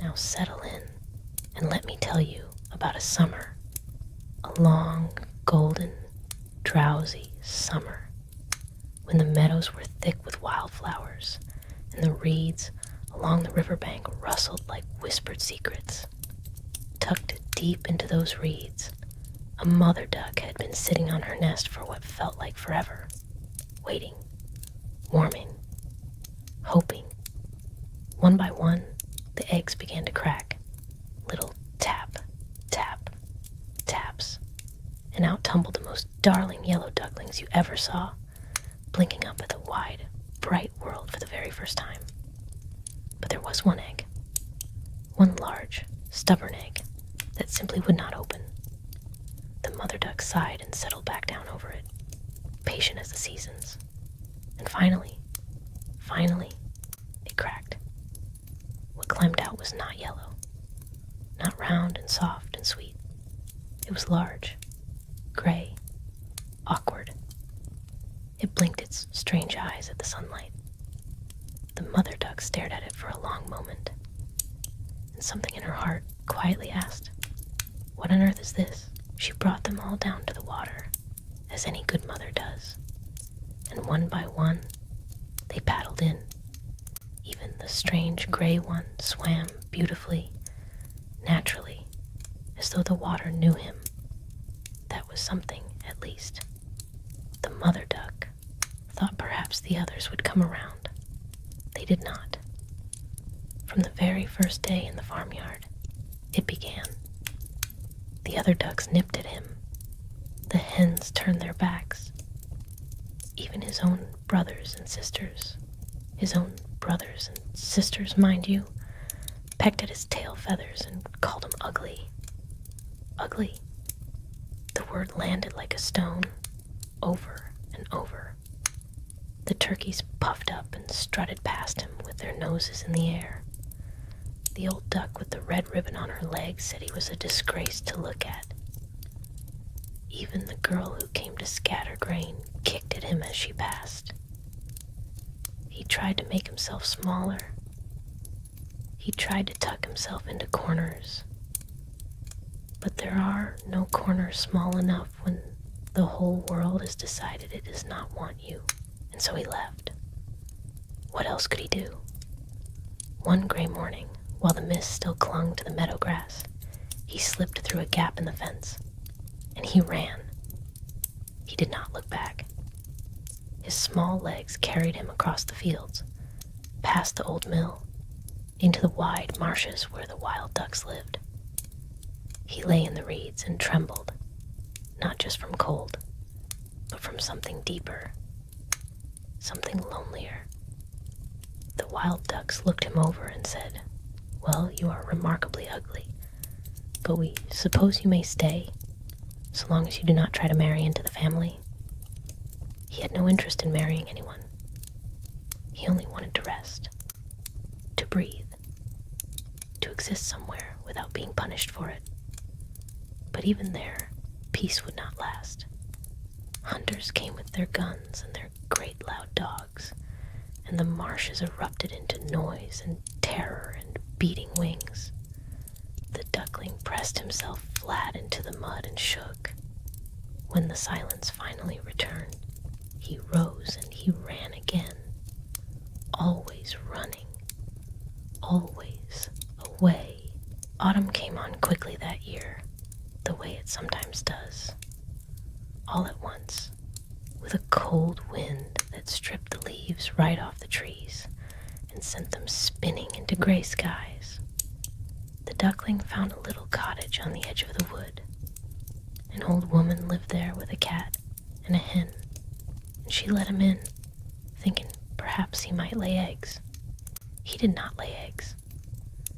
Now settle in and let me tell you about a summer, a long, golden, drowsy summer, when the meadows were thick with wildflowers and the reeds along the riverbank rustled like whispered secrets. Tucked deep into those reeds, a mother duck had been sitting on her nest for what felt like forever, waiting, warming, hoping. One by one, the eggs began to crack. Little tap, tap, taps, and out tumbled the most darling yellow ducklings you ever saw, blinking up at the wide, bright world for the very first time. But there was one egg, one large, stubborn egg that simply would not open. The mother duck sighed and settled back down over it, patient as the seasons. And finally, it cracked. What climbed out was not yellow, not round and soft and sweet. It was large, gray, awkward. It blinked its strange eyes at the sunlight. The mother duck stared at it for a long moment, and something in her heart quietly asked, "What on earth is this?" She brought them all down to the water, as any good mother does, and one by one, they paddled in. Even the strange gray one swam beautifully, naturally, as though the water knew him. That was something, at least. The mother duck thought perhaps the others would come around. They did not. From the very first day in the farmyard, it began. The other ducks nipped at him. The hens turned their backs. Even his own brothers and sisters, mind you, pecked at his tail feathers and called him ugly. Ugly. The word landed like a stone, over and over. The turkeys puffed up and strutted past him with their noses in the air. The old duck with the red ribbon on her leg said he was a disgrace to look at. Even the girl who came to scatter grain kicked at him as she passed. He tried to make himself smaller. He tried to tuck himself into corners. But there are no corners small enough when the whole world has decided it does not want you, and so he left. What else could he do? One gray morning, while the mist still clung to the meadow grass, he slipped through a gap in the fence, and he ran. He did not look back. His small legs carried him across the fields, past the old mill, into the wide marshes where the wild ducks lived. He lay in the reeds and trembled, not just from cold, but from something deeper, something lonelier. The wild ducks looked him over and said, "Well, you are remarkably ugly, but we suppose you may stay, so long as you do not try to marry into the family." He had no interest in marrying anyone. He only wanted to rest, to breathe, to exist somewhere without being punished for it. But even there, peace would not last. Hunters came with their guns and their great loud dogs, and the marshes erupted into noise and terror and beating wings. The duckling pressed himself flat into the mud and shook. When the silence finally returned, he rose and he ran again, always running, always away. Autumn came on quickly that year, the way it sometimes does. All at once, with a cold wind that stripped the leaves right off the trees and sent them spinning into gray skies. The duckling found a little cottage on the edge of the wood. An old woman lived there with a cat and a hen, and she let him in, thinking perhaps he might lay eggs. He did not lay eggs.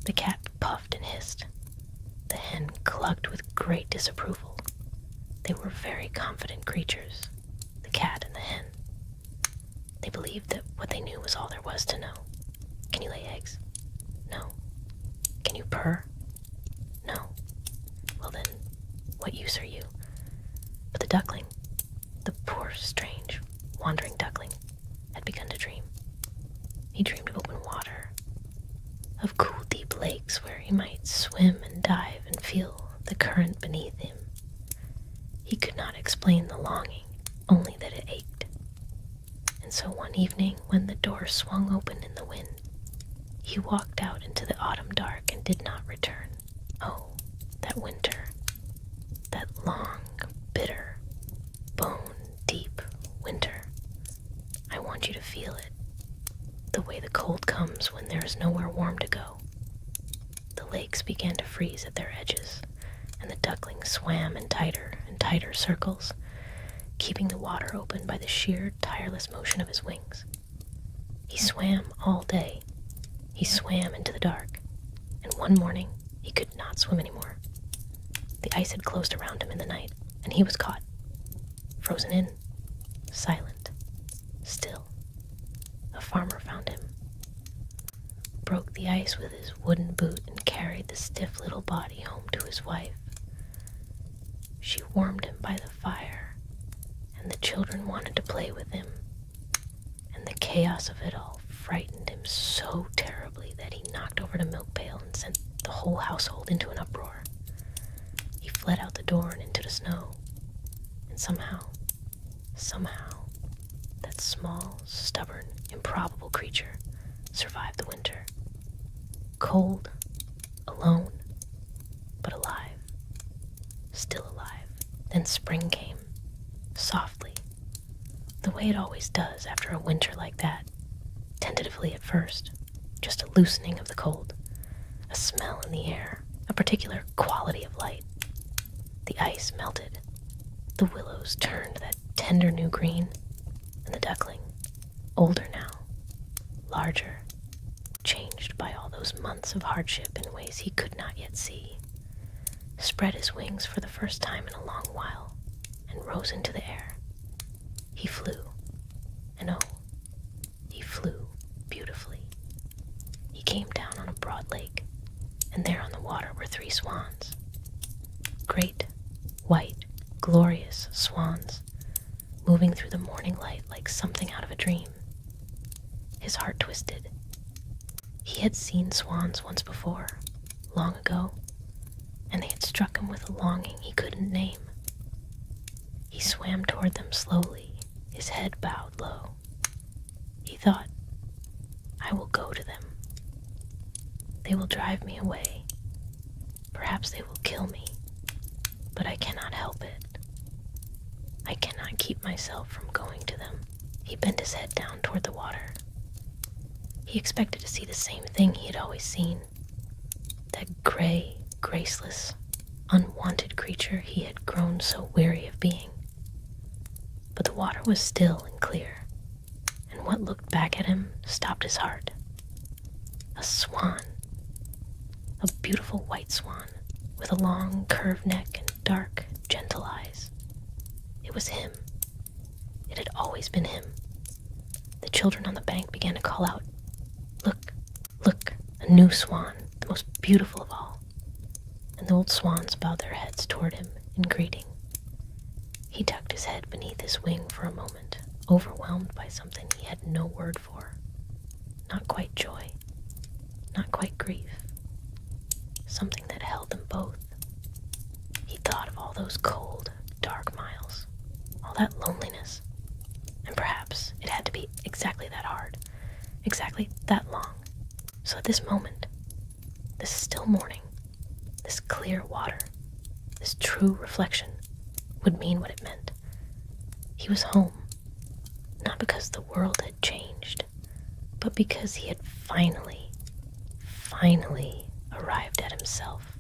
The cat puffed and hissed. The hen clucked with great disapproval. They were very confident creatures, the cat and the hen. They believed that what they knew was all there was to know. Can you lay eggs? No. Can you purr? No. Well then, what use are you? But the duckling, the poor, strange, wandering duckling, had begun to dream. He dreamed of open water, of cool, deep lakes where he might swim and dive and feel the current beneath him. He could not explain the longing, only that it ached. And so one evening, when the door swung open in the wind, he walked out into the autumn dark and did not return. Oh, that winter, that long, bitter, bone-deep winter. I want you to feel it, the way the cold comes when there is nowhere warm to go. The lakes began to freeze at their edges, and the duckling swam in tighter and tighter circles, keeping the water open by the sheer, tireless motion of his wings. He swam all day. He swam into the dark, and one morning he could not swim anymore. The ice had closed around him in the night, and he was caught, frozen in, silent, still. A farmer found him, broke the ice with his wooden boot, and carried the stiff little body home to his wife. She warmed him by the fire, and the children wanted to play with him, and the chaos of it all frightened him so terribly that he knocked over the milk pail and sent the whole household into an uproar. He fled out the door and into the snow, and somehow, that small, stubborn, improbable creature survived the winter. Cold, alone, but alive, still alive. Then spring came, softly, the way it always does after a winter like that, tentatively at first, just a loosening of the cold, a smell in the air, a particular quality of light. The ice melted, the willows turned that tender new green, and the duckling, older now, larger, changed by all those months of hardship in ways he could not yet see, spread his wings for the first time in a long while, and rose into the air. He flew, and oh, he flew beautifully. He came down on a broad lake, and there on the water were 3 swans. Great, white, glorious swans, moving through the morning light like something out of a dream. His heart twisted. He had seen swans once before, long ago, and they had struck him with a longing he couldn't name. He swam toward them slowly, his head bowed low. He thought, I will go to them. They will drive me away. Perhaps they will kill me, but I cannot help it. I cannot keep myself from going to them. He bent his head down toward the water. He expected to see the same thing he had always seen, that gray, graceless, unwanted creature he had grown so weary of being. But the water was still and clear, and what looked back at him stopped his heart. A swan, a beautiful white swan, with a long, curved neck and dark, gentle eyes. It was him. It had always been him. The children on the bank began to call out, Look, look, a new swan, the most beautiful of all. And the old swans bowed their heads toward him in greeting. He tucked his head beneath his wing for a moment, overwhelmed by something he had no word for. Not quite joy, not quite grief. Something that held them both. He thought of all those cold, dark miles, all that loneliness, and perhaps it had to be exactly that hard, exactly that long. So at this moment, this still morning, this clear water, this true reflection would mean what it meant. He was home, not because the world had changed, but because he had finally arrived at himself.